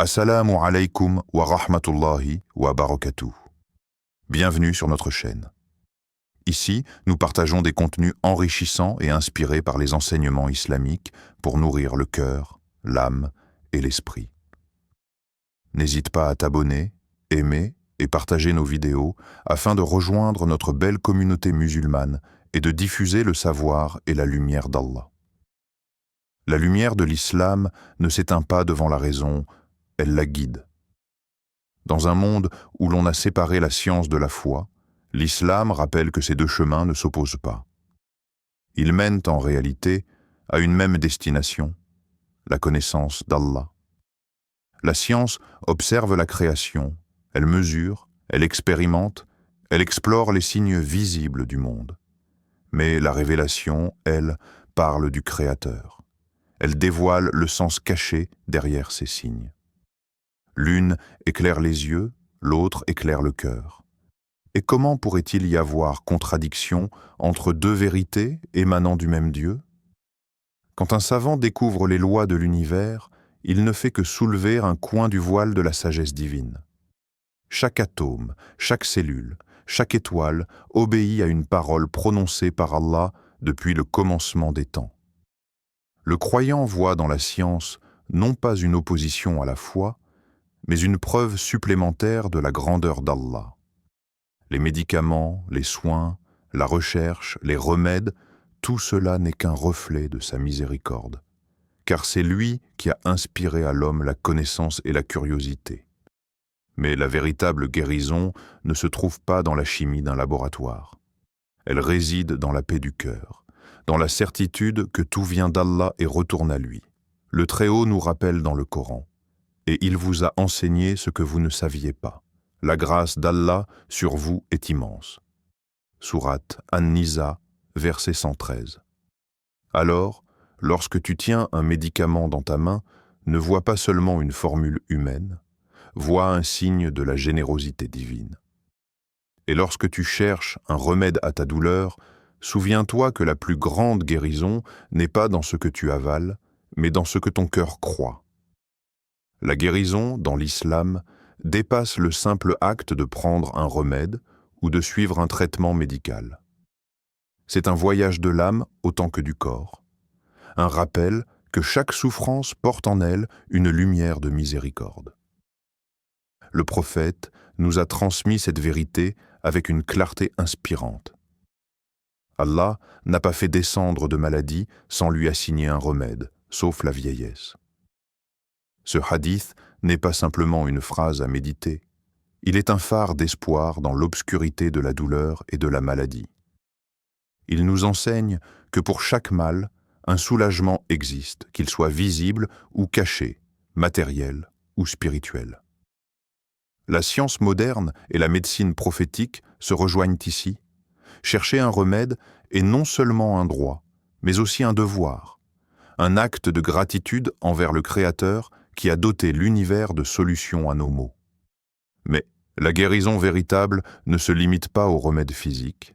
Assalamu alaikum wa rahmatullahi wa barakatuh. Bienvenue sur notre chaîne. Ici, nous partageons des contenus enrichissants et inspirés par les enseignements islamiques pour nourrir le cœur, l'âme et l'esprit. N'hésite pas à t'abonner, aimer et partager nos vidéos afin de rejoindre notre belle communauté musulmane et de diffuser le savoir et la lumière d'Allah. La lumière de l'islam ne s'éteint pas devant la raison, elle la guide. Dans un monde où l'on a séparé la science de la foi, l'islam rappelle que ces deux chemins ne s'opposent pas. Ils mènent en réalité à une même destination, la connaissance d'Allah. La science observe la création, elle mesure, elle expérimente, elle explore les signes visibles du monde. Mais la révélation, elle, parle du Créateur. Elle dévoile le sens caché derrière ces signes. L'une éclaire les yeux, l'autre éclaire le cœur. Et comment pourrait-il y avoir contradiction entre deux vérités émanant du même Dieu? Quand un savant découvre les lois de l'univers, il ne fait que soulever un coin du voile de la sagesse divine. Chaque atome, chaque cellule, chaque étoile obéit à une parole prononcée par Allah depuis le commencement des temps. Le croyant voit dans la science non pas une opposition à la foi, mais une preuve supplémentaire de la grandeur d'Allah. Les médicaments, les soins, la recherche, les remèdes, tout cela n'est qu'un reflet de sa miséricorde, car c'est lui qui a inspiré à l'homme la connaissance et la curiosité. Mais la véritable guérison ne se trouve pas dans la chimie d'un laboratoire. Elle réside dans la paix du cœur, dans la certitude que tout vient d'Allah et retourne à lui. Le Très-Haut nous rappelle dans le Coran: et il vous a enseigné ce que vous ne saviez pas. La grâce d'Allah sur vous est immense. Sourate An-Nisa, verset 113. Alors, lorsque tu tiens un médicament dans ta main, ne vois pas seulement une formule humaine, vois un signe de la générosité divine. Et lorsque tu cherches un remède à ta douleur, souviens-toi que la plus grande guérison n'est pas dans ce que tu avales, mais dans ce que ton cœur croit. La guérison, dans l'islam, dépasse le simple acte de prendre un remède ou de suivre un traitement médical. C'est un voyage de l'âme autant que du corps, un rappel que chaque souffrance porte en elle une lumière de miséricorde. Le prophète nous a transmis cette vérité avec une clarté inspirante. Allah n'a pas fait descendre de maladie sans lui assigner un remède, sauf la vieillesse. Ce hadith n'est pas simplement une phrase à méditer. Il est un phare d'espoir dans l'obscurité de la douleur et de la maladie. Il nous enseigne que pour chaque mal, un soulagement existe, qu'il soit visible ou caché, matériel ou spirituel. La science moderne et la médecine prophétique se rejoignent ici. Chercher un remède est non seulement un droit, mais aussi un devoir, un acte de gratitude envers le Créateur qui a doté l'univers de solutions à nos maux. Mais la guérison véritable ne se limite pas aux remèdes physiques.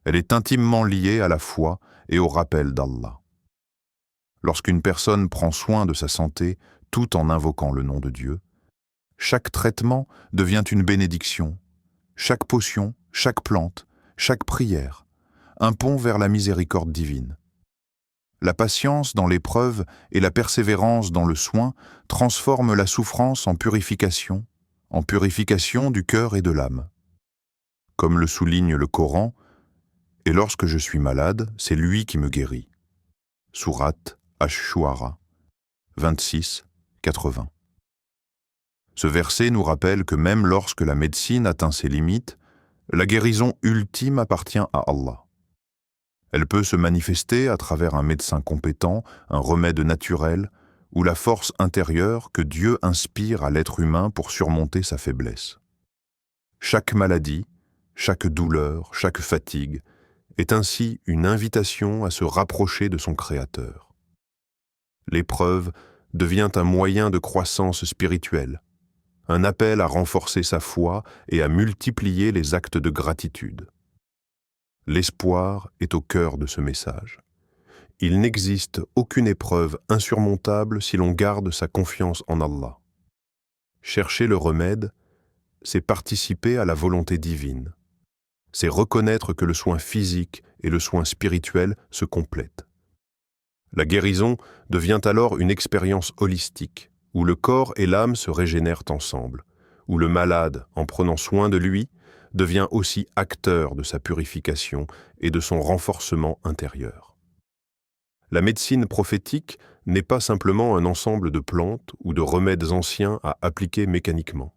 Elle est intimement liée à la foi et au rappel d'Allah. Lorsqu'une personne prend soin de sa santé tout en invoquant le nom de Dieu, chaque traitement devient une bénédiction, chaque potion, chaque plante, chaque prière, un pont vers la miséricorde divine. La patience dans l'épreuve et la persévérance dans le soin transforment la souffrance en purification du cœur et de l'âme. Comme le souligne le Coran, « Et lorsque je suis malade, c'est lui qui me guérit » Sourate Ash-Shu'ara 26-80. Ce verset nous rappelle que même lorsque la médecine atteint ses limites, la guérison ultime appartient à Allah. Elle peut se manifester à travers un médecin compétent, un remède naturel ou la force intérieure que Dieu inspire à l'être humain pour surmonter sa faiblesse. Chaque maladie, chaque douleur, chaque fatigue est ainsi une invitation à se rapprocher de son Créateur. L'épreuve devient un moyen de croissance spirituelle, un appel à renforcer sa foi et à multiplier les actes de gratitude. L'espoir est au cœur de ce message. Il n'existe aucune épreuve insurmontable si l'on garde sa confiance en Allah. Chercher le remède, c'est participer à la volonté divine. C'est reconnaître que le soin physique et le soin spirituel se complètent. La guérison devient alors une expérience holistique, où le corps et l'âme se régénèrent ensemble, où le malade, en prenant soin de lui, devient aussi acteur de sa purification et de son renforcement intérieur. La médecine prophétique n'est pas simplement un ensemble de plantes ou de remèdes anciens à appliquer mécaniquement.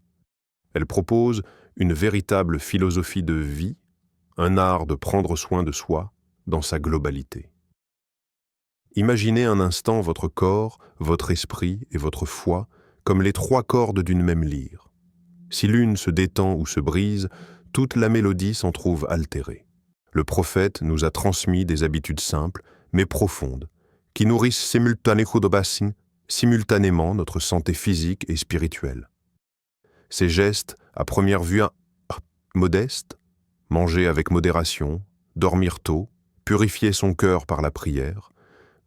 Elle propose une véritable philosophie de vie, un art de prendre soin de soi dans sa globalité. Imaginez un instant votre corps, votre esprit et votre foi comme les trois cordes d'une même lyre. Si l'une se détend ou se brise, toute la mélodie s'en trouve altérée. Le prophète nous a transmis des habitudes simples, mais profondes, qui nourrissent simultanément notre santé physique et spirituelle. Ces gestes, à première vue modestes, manger avec modération, dormir tôt, purifier son cœur par la prière,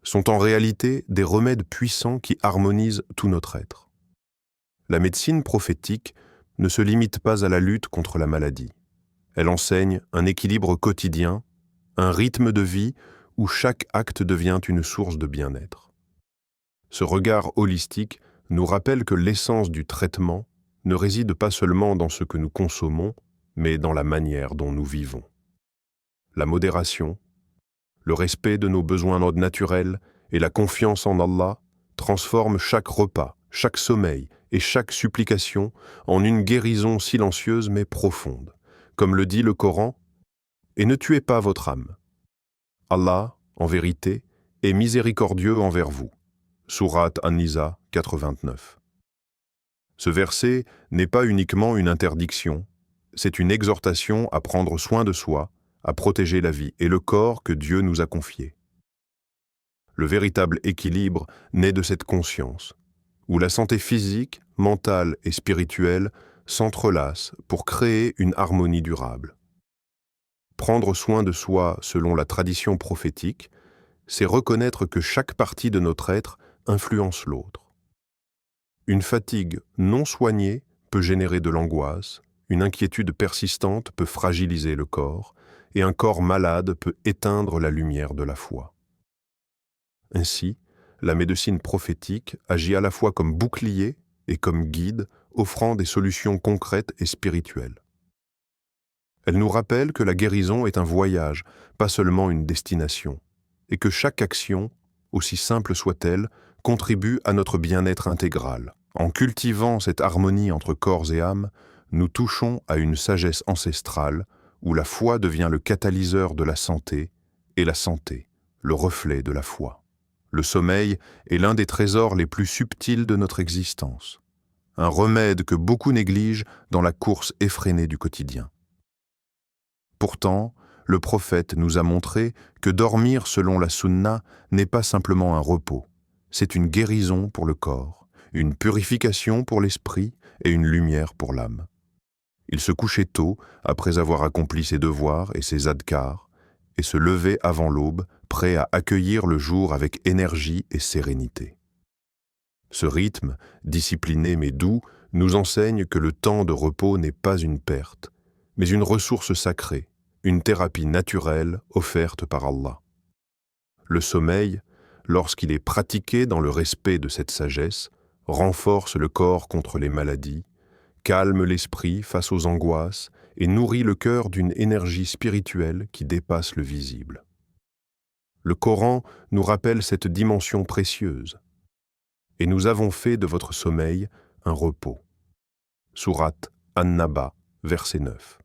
sont en réalité des remèdes puissants qui harmonisent tout notre être. La médecine prophétique ne se limite pas à la lutte contre la maladie. Elle enseigne un équilibre quotidien, un rythme de vie où chaque acte devient une source de bien-être. Ce regard holistique nous rappelle que l'essence du traitement ne réside pas seulement dans ce que nous consommons, mais dans la manière dont nous vivons. La modération, le respect de nos besoins naturels et la confiance en Allah transforment chaque repas, chaque sommeil et chaque supplication en une guérison silencieuse mais profonde. Comme le dit le Coran, « Et ne tuez pas votre âme. Allah, en vérité, est miséricordieux envers vous. » Sourate An-Nisa 89. Ce verset n'est pas uniquement une interdiction, c'est une exhortation à prendre soin de soi, à protéger la vie et le corps que Dieu nous a confié. Le véritable équilibre naît de cette conscience, où la santé physique, mentale et spirituelle s'entrelacent pour créer une harmonie durable. Prendre soin de soi selon la tradition prophétique, c'est reconnaître que chaque partie de notre être influence l'autre. Une fatigue non soignée peut générer de l'angoisse, une inquiétude persistante peut fragiliser le corps, et un corps malade peut éteindre la lumière de la foi. Ainsi, la médecine prophétique agit à la fois comme bouclier et comme guide, offrant des solutions concrètes et spirituelles. Elle nous rappelle que la guérison est un voyage, pas seulement une destination, et que chaque action, aussi simple soit-elle, contribue à notre bien-être intégral. En cultivant cette harmonie entre corps et âme, nous touchons à une sagesse ancestrale où la foi devient le catalyseur de la santé et la santé, le reflet de la foi. Le sommeil est l'un des trésors les plus subtils de notre existence, un remède que beaucoup négligent dans la course effrénée du quotidien. Pourtant, le prophète nous a montré que dormir selon la sunna n'est pas simplement un repos, c'est une guérison pour le corps, une purification pour l'esprit et une lumière pour l'âme. Il se couchait tôt, après avoir accompli ses devoirs et ses adhkars, et se levait avant l'aube, prêt à accueillir le jour avec énergie et sérénité. Ce rythme, discipliné mais doux, nous enseigne que le temps de repos n'est pas une perte, mais une ressource sacrée, une thérapie naturelle offerte par Allah. Le sommeil, lorsqu'il est pratiqué dans le respect de cette sagesse, renforce le corps contre les maladies, calme l'esprit face aux angoisses et nourrit le cœur d'une énergie spirituelle qui dépasse le visible. Le Coran nous rappelle cette dimension précieuse. « Et nous avons fait de votre sommeil un repos. » Sourate An-Naba, verset 9.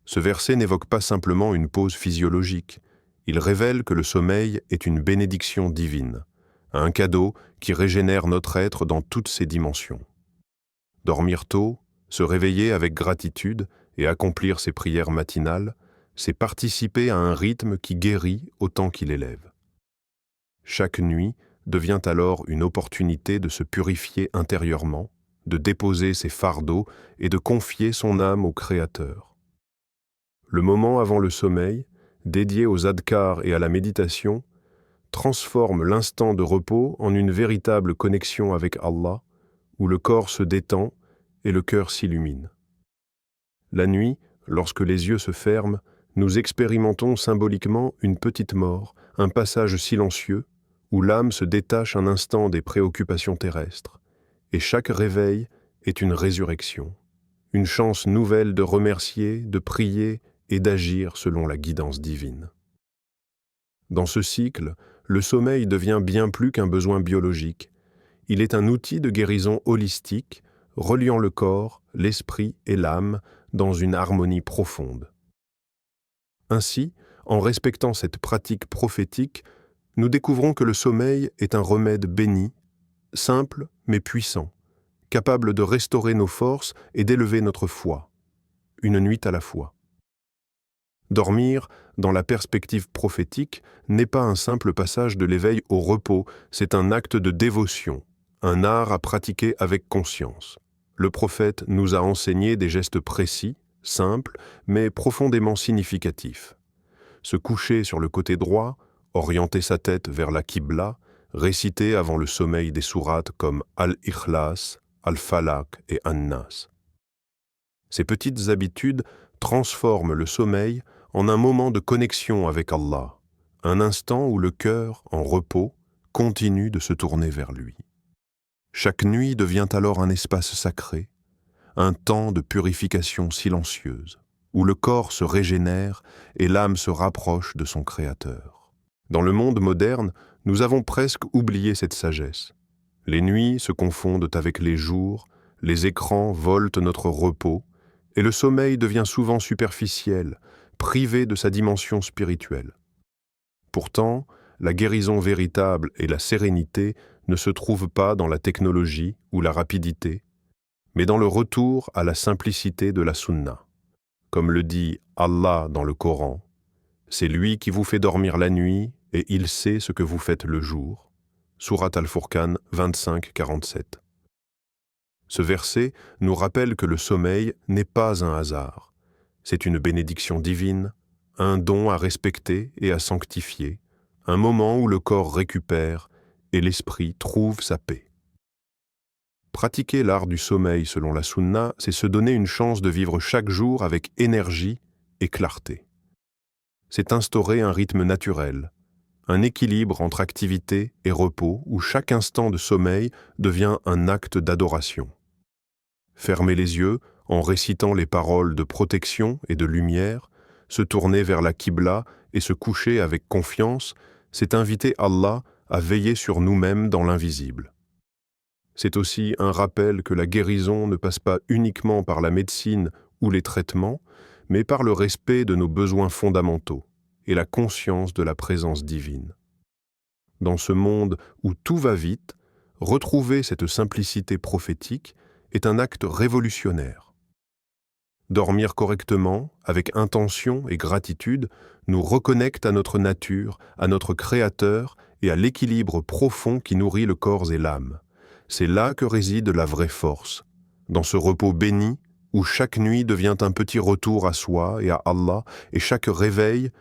Ce verset n'évoque pas simplement une pause physiologique, il révèle que le sommeil est une bénédiction divine, un cadeau qui régénère notre être dans toutes ses dimensions. Dormir tôt, se réveiller avec gratitude et accomplir ses prières matinales, c'est participer à un rythme qui guérit autant qu'il élève. Chaque nuit devient alors une opportunité de se purifier intérieurement, de déposer ses fardeaux et de confier son âme au Créateur. Le moment avant le sommeil, dédié aux adhkars et à la méditation, transforme l'instant de repos en une véritable connexion avec Allah, où le corps se détend et le cœur s'illumine. La nuit, lorsque les yeux se ferment, nous expérimentons symboliquement une petite mort, un passage silencieux, où l'âme se détache un instant des préoccupations terrestres, et chaque réveil est une résurrection, une chance nouvelle de remercier, de prier et d'agir selon la guidance divine. Dans ce cycle, le sommeil devient bien plus qu'un besoin biologique. Il est un outil de guérison holistique, reliant le corps, l'esprit et l'âme dans une harmonie profonde. Ainsi, en respectant cette pratique prophétique, nous découvrons que le sommeil est un remède béni, simple mais puissant, capable de restaurer nos forces et d'élever notre foi, une nuit à la fois. Dormir, dans la perspective prophétique, n'est pas un simple passage de l'éveil au repos, c'est un acte de dévotion, un art à pratiquer avec conscience. Le prophète nous a enseigné des gestes précis, simples, mais profondément significatifs. Se coucher sur le côté droit, orienter sa tête vers la Qibla, réciter avant le sommeil des sourates comme Al-Ikhlas, Al-Falaq et An-Nas. Ces petites habitudes transforment le sommeil en un moment de connexion avec Allah, un instant où le cœur, en repos, continue de se tourner vers lui. Chaque nuit devient alors un espace sacré, un temps de purification silencieuse, où le corps se régénère et l'âme se rapproche de son Créateur. Dans le monde moderne, nous avons presque oublié cette sagesse. Les nuits se confondent avec les jours, les écrans volent notre repos, et le sommeil devient souvent superficiel, privé de sa dimension spirituelle. Pourtant, la guérison véritable et la sérénité ne se trouvent pas dans la technologie ou la rapidité, mais dans le retour à la simplicité de la sunna. Comme le dit Allah dans le Coran, « C'est lui qui vous fait dormir la nuit et il sait ce que vous faites le jour. » Sourate Al-Furqan 25-47. Ce verset nous rappelle que le sommeil n'est pas un hasard. C'est une bénédiction divine, un don à respecter et à sanctifier, un moment où le corps récupère et l'esprit trouve sa paix. Pratiquer l'art du sommeil selon la sunna, c'est se donner une chance de vivre chaque jour avec énergie et clarté. C'est instaurer un rythme naturel, un équilibre entre activité et repos où chaque instant de sommeil devient un acte d'adoration. Fermer les yeux en récitant les paroles de protection et de lumière, se tourner vers la Qibla et se coucher avec confiance, c'est inviter Allah à veiller sur nous-mêmes dans l'invisible. C'est aussi un rappel que la guérison ne passe pas uniquement par la médecine ou les traitements, mais par le respect de nos besoins fondamentaux et la conscience de la présence divine. Dans ce monde où tout va vite, retrouver cette simplicité prophétique est un acte révolutionnaire. Dormir correctement, avec intention et gratitude, nous reconnecte à notre nature, à notre Créateur et à l'équilibre profond qui nourrit le corps et l'âme. C'est là que réside la vraie force, dans ce repos béni où chaque nuit devient un petit retour à soi et à Allah et chaque réveil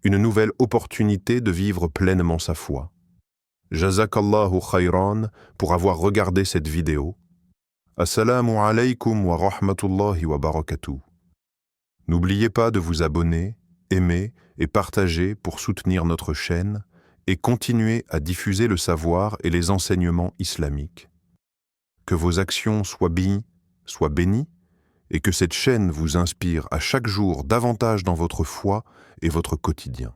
une nouvelle opportunité de vivre pleinement sa foi. Jazakallahu khayran pour avoir regardé cette vidéo. Assalamu alaykum wa rahmatullahi wa barakatuh. N'oubliez pas de vous abonner, aimer et partager pour soutenir notre chaîne et continuer à diffuser le savoir et les enseignements islamiques. Que vos actions soient bénies et que cette chaîne vous inspire à chaque jour davantage dans votre foi et votre quotidien.